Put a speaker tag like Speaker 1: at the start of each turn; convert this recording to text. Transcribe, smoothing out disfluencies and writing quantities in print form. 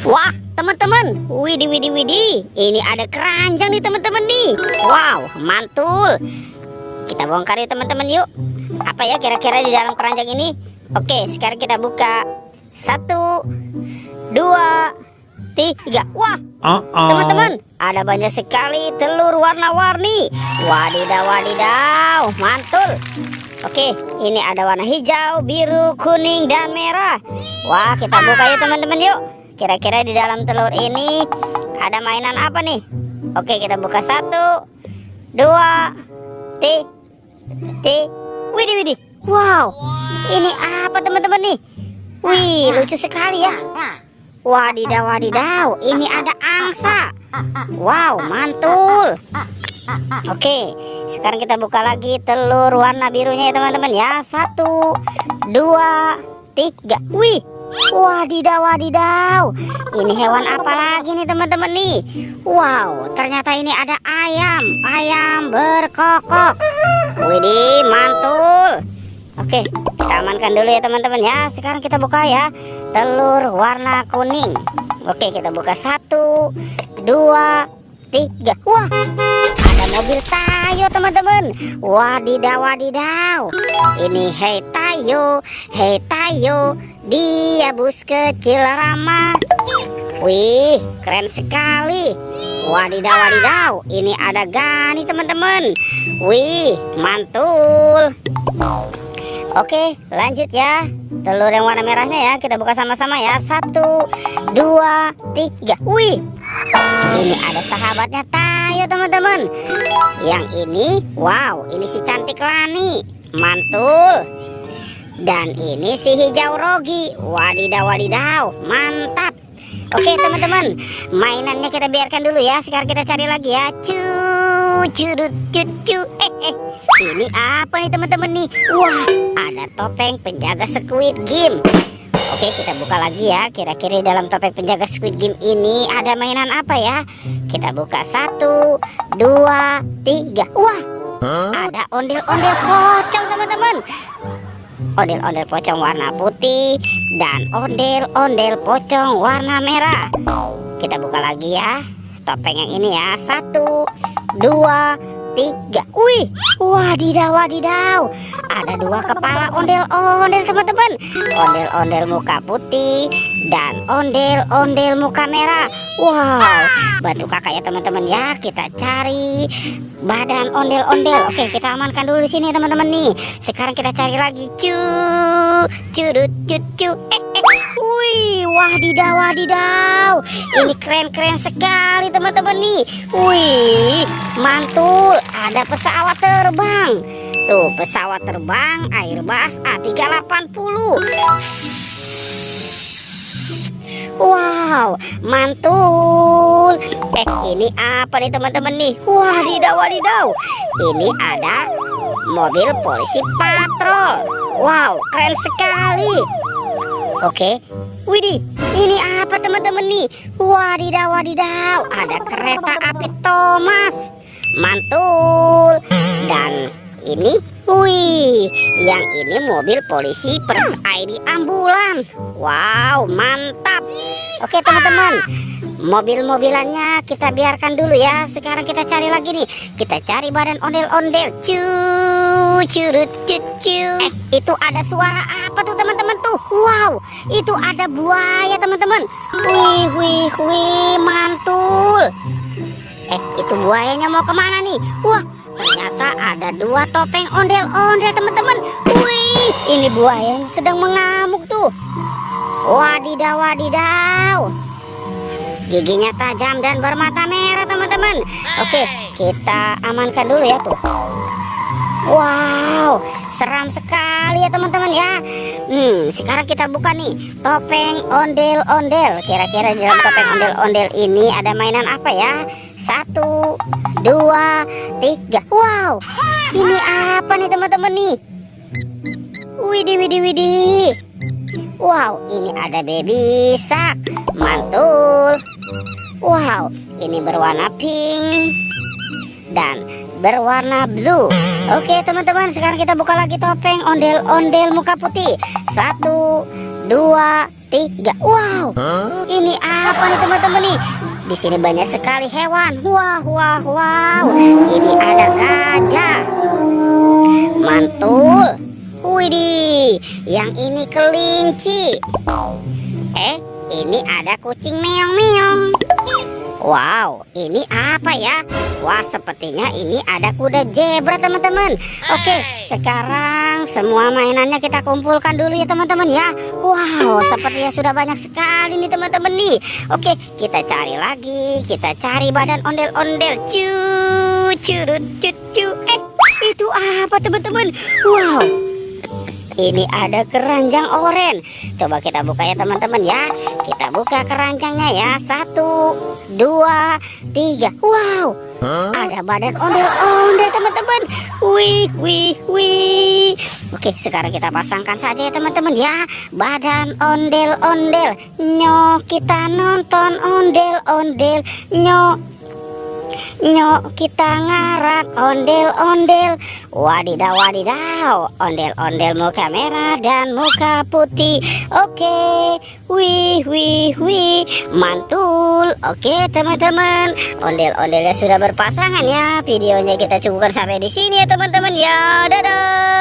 Speaker 1: Wah, teman-teman, widih, widih, widih. Ini ada keranjang nih teman-teman nih. Wow, mantul. Kita bongkar yuk teman-teman yuk. Apa ya kira-kira di dalam keranjang ini? Oke, sekarang kita buka. 1, 2, 3. Wah, teman-teman, ada banyak sekali telur warna-warni. Wadidaw, wadidaw, mantul. Oke, ini ada warna hijau, biru, kuning, dan merah. Wah, kita buka yuk teman-teman yuk. Kira-kira di dalam telur ini ada mainan apa nih? Oke, kita buka. 1, 2, 3. Widih, widih. Wow, ini apa teman-teman nih? Wih, lucu sekali ya. Wadidaw, wadidaw, ini ada angsa. Wow, mantul. Oke, sekarang kita buka lagi telur warna birunya ya teman-teman ya. 1, 2, 3. Wih, wadidaw, wadidaw. Ini hewan apa lagi nih teman-teman nih? Wow, ternyata ini ada ayam. Ayam berkokok. Widih, mantul. Oke, kita amankan dulu ya teman-teman ya. Sekarang kita buka ya telur warna kuning. Oke, kita buka. 1, 2, 3. Wah, ada mobil Tayo teman-teman. Wadidaw, wadidaw. Ini Hei Tayo, dia bus kecil ramah. Wih, keren sekali. Wadidaw, wadidaw. Ini ada Gani teman-teman. Wih, mantul. Oke, lanjut ya. Telur yang warna merahnya ya, kita buka sama-sama ya. 1, 2, 3. Wih, ini ada sahabatnya Tayo teman-teman. Yang ini, wow, ini si cantik Lani. Mantul. Dan ini si hijau Rogi. Wadidaw, wadidaw, mantap. Oke teman-teman, mainannya kita biarkan dulu ya. Sekarang kita cari lagi ya. Ini apa nih teman-teman nih? Wah, ada topeng penjaga Squid Game. Oke, kita buka lagi ya. Kira-kira dalam topeng penjaga Squid Game ini ada mainan apa ya? Kita buka. 1, 2, 3. Wah, ada ondel-ondel pocong teman-teman. Ondel-ondel pocong warna putih dan ondel-ondel pocong warna merah. Kita buka lagi ya topeng yang ini ya. 1, 2, 3. Wih, wadidaw, wadidaw. Ada 2 kepala ondel-ondel teman-teman. Ondel-ondel muka putih dan ondel-ondel muka merah. Wow, bantu kakak ya teman-teman ya. Kita cari badan ondel-ondel. Oke, kita amankan dulu di sini teman-teman nih. Sekarang kita cari lagi. Wih, wadidaw, wadidaw. Ini keren-keren sekali teman-teman nih. Wih, mantul. Ada pesawat terbang. Tuh, pesawat terbang Airbus A380. Wow, mantul. Ini apa nih teman-teman nih? Wadidaw, wadidaw. Ini ada mobil polisi patrol. Wow, keren sekali. Oke, widih, ini apa teman-teman nih? Wadidaw, wadidaw. Ada kereta api Thomas. Mantul. Dan ini, wih, yang ini mobil polisi Pers ID ambulan. Wow, mantap. Oke teman-teman, mobil-mobilannya kita biarkan dulu ya. Sekarang kita cari lagi nih. Kita cari badan ondel-ondel. Itu ada suara apa tuh teman-teman tuh? Wow, itu ada buaya teman-teman. Wih, wih, wih, mantul. Itu buayanya mau kemana nih? Wah, ternyata ada 2 topeng ondel-ondel teman-teman. Wih, ini buaya yang sedang mengamuk tuh. Wadidaw, wadidaw. Giginya tajam dan bermata merah teman-teman. Oke, kita amankan dulu ya tuh. Wow, seram sekali ya teman-teman ya. Sekarang kita buka nih topeng ondel-ondel. Kira-kira di dalam topeng ondel-ondel ini ada mainan apa ya? 1, 2, 3. Wow, ini apa nih teman-teman nih? Widih, widih, widih. Wow, ini ada baby shark. Mantul. Wow, ini berwarna pink dan berwarna blue. Oke teman-teman, sekarang kita buka lagi topeng ondel-ondel muka putih. 1, 2, tiga. Wow, ini apa nih teman-teman nih? Di sini banyak sekali hewan. Wow. Ini ada gajah, mantul. Widih, yang ini kelinci. Ini ada kucing meong-meong. Wow, ini apa ya? Wah, sepertinya ini ada kuda zebra teman-teman. Oke, sekarang semua mainannya kita kumpulkan dulu ya teman-teman ya. Wow, sepertinya sudah banyak sekali nih teman-teman nih. Oke, kita cari lagi. Kita cari badan ondel-ondel. Curut. Itu apa teman-teman? Wow, ini ada keranjang oren. Coba kita buka ya teman-teman ya. Kita buka keranjangnya ya. 1, 2, 3. Wow, ada badan ondel-ondel teman-teman. Wih. Oke, sekarang kita pasangkan saja ya teman-teman ya. Badan ondel-ondel. Nyok, kita nonton ondel-ondel. Nyok, kita ngarak ondel-ondel. Wadidaw, ondel-ondel muka merah dan muka putih. Oke, wih, mantul. Oke teman-teman, ondel-ondelnya sudah berpasangan ya. Videonya kita cukupkan sampai di sini ya teman-teman ya. Dadah.